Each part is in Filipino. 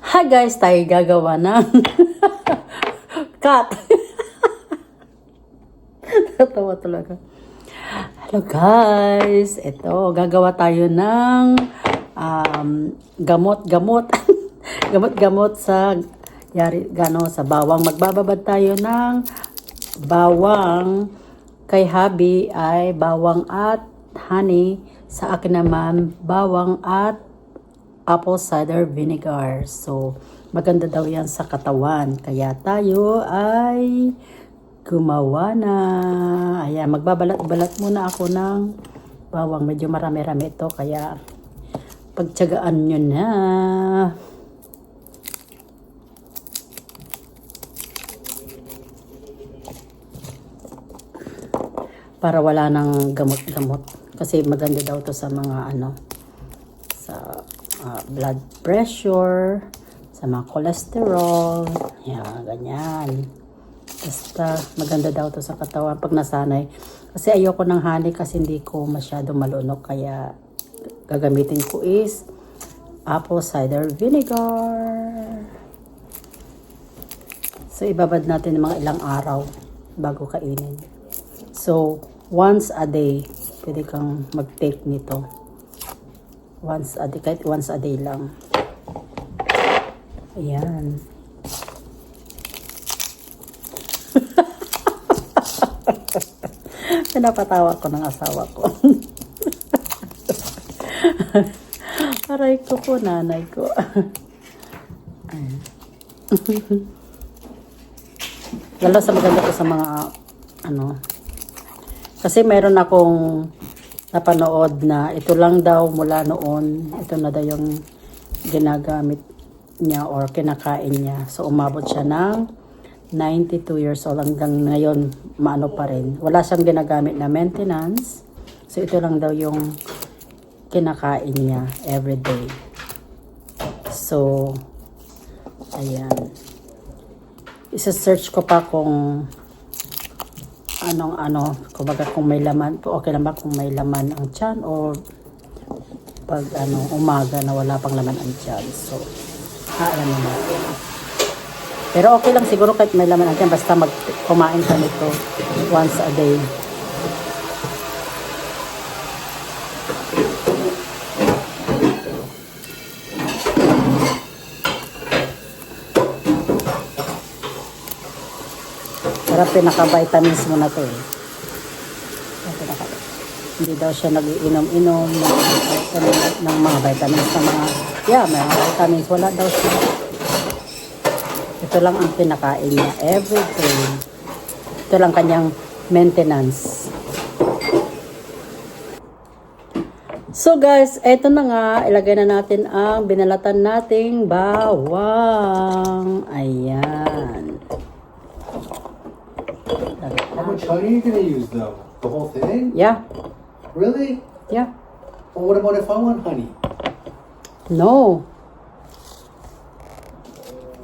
Hi guys, tayo gagawa ng cut. Natawa talaga. Hello guys, ito gagawa tayo ng gamot-gamot. Gamot-gamot sa sa bawang. Magbababad tayo ng bawang. Kay Habi ay bawang at honey. Sa akin naman bawang at apple cider vinegar. So, maganda daw yan sa katawan. Kaya tayo ay gumawa na. Ayan, magbabalat-balat muna ako ng bawang. Medyo marami-rami ito. Kaya, pagtyagaan nyo na. Para wala nang gamot-gamot. Kasi maganda daw to sa mga sa blood pressure, sa mga cholesterol, yan, ganyan. Basta maganda daw to sa katawan pag nasanay. Kasi ayoko ng honey kasi hindi ko masyado malunok, kaya gagamitin ko is apple cider vinegar. So ibabad natin ng mga ilang araw bago kainin. So once a day, pwede kang mag-take nito. Once a day, kahit once a day lang. Ayan. Pinapatawa ko ng asawa ko. Aray ko po, nanay ko. Lalo sa maganda ko sa mga kasi meron akong napanood na ito lang daw mula noon, ito na daw yung ginagamit niya or kinakain niya. So umabot siya ng 92 years old hanggang ngayon maano pa rin. Wala siyang ginagamit na maintenance. So ito lang daw yung kinakain niya everyday. So ayan. Isa-search ko pa kung kumbaga kung may laman, okay lang ba kung may laman ang tiyan o pag umaga na wala pang laman ang tiyan. So, alam mo natin. Pero okay lang siguro kahit may laman ang tiyan, basta kumain ka nito once a day. Sarap, pinaka-vitamins mo na to eh. Hindi daw siya nag-iinom-inom ng mga vitamins na mga vitamins. Wala daw siya. Ito lang ang pinakain niya everyday. Ito lang kanyang maintenance. So guys, eto na nga. Ilagay na natin ang binalatan nating bawang. Ayan. How much honey are you gonna use though? The whole thing? Yeah. Really? Yeah. Well, what about if I want honey? No.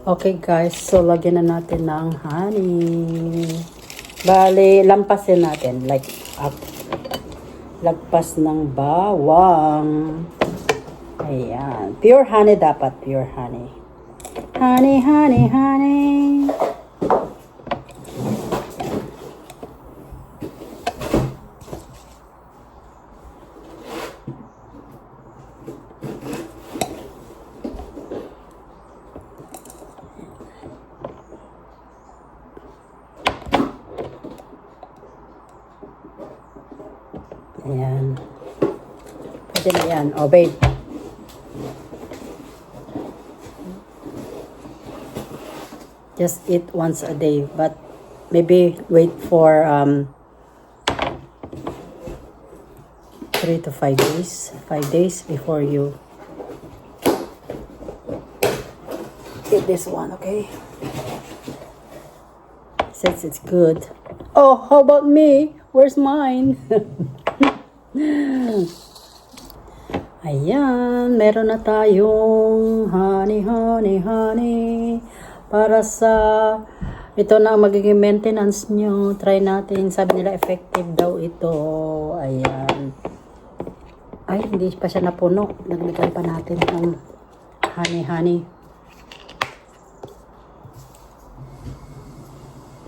Okay guys, so lagyan na natin ng honey. Bale, lampasin natin. Like, lagpas ng bawang. Ayan. Pure honey dapat. Pure honey. Honey, honey, honey. Ayan. Pwede na yan. O, babe. Just eat once a day. But, maybe wait for 3 to 5 days. 5 days before you eat this one, okay? Since it's good. Oh, how about me? Where's mine? Ayan, meron na tayong honey, honey, honey. Para sa, ito na ang magiging maintenance nyo. Try natin. Sabi nila effective daw ito. Ayan. Ay, hindi pa siya napuno. Naglagan pa natin ng honey, honey.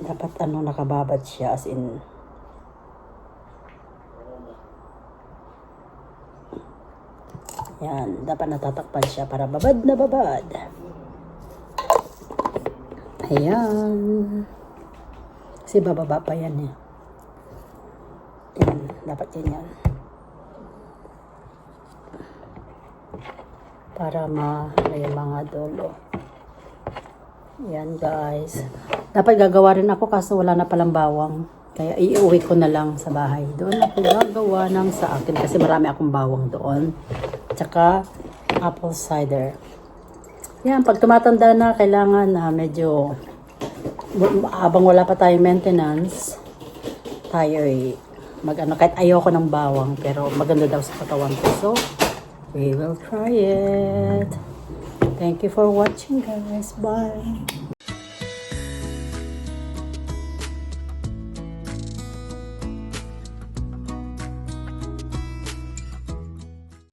Dapat nakababad siya, as in. Yan, dapat natatakpan siya para babad na babad. Ayan. Kasi bababa pa yan eh. Yan, dapat yan. Para yung mga dulo. Yan guys. Dapat gagawa rin ako kaso wala na palang bawang. Kaya iuwi ko na lang sa bahay. Doon ako gagawa ng sa akin kasi marami akong bawang doon. Tsaka apple cider. Yan, pag tumatanda na, kailangan na medyo habang wala pa tayong maintenance, tayo kahit ayoko ng bawang, pero maganda daw sa katawan ko. So, we will try it. Thank you for watching guys. Bye.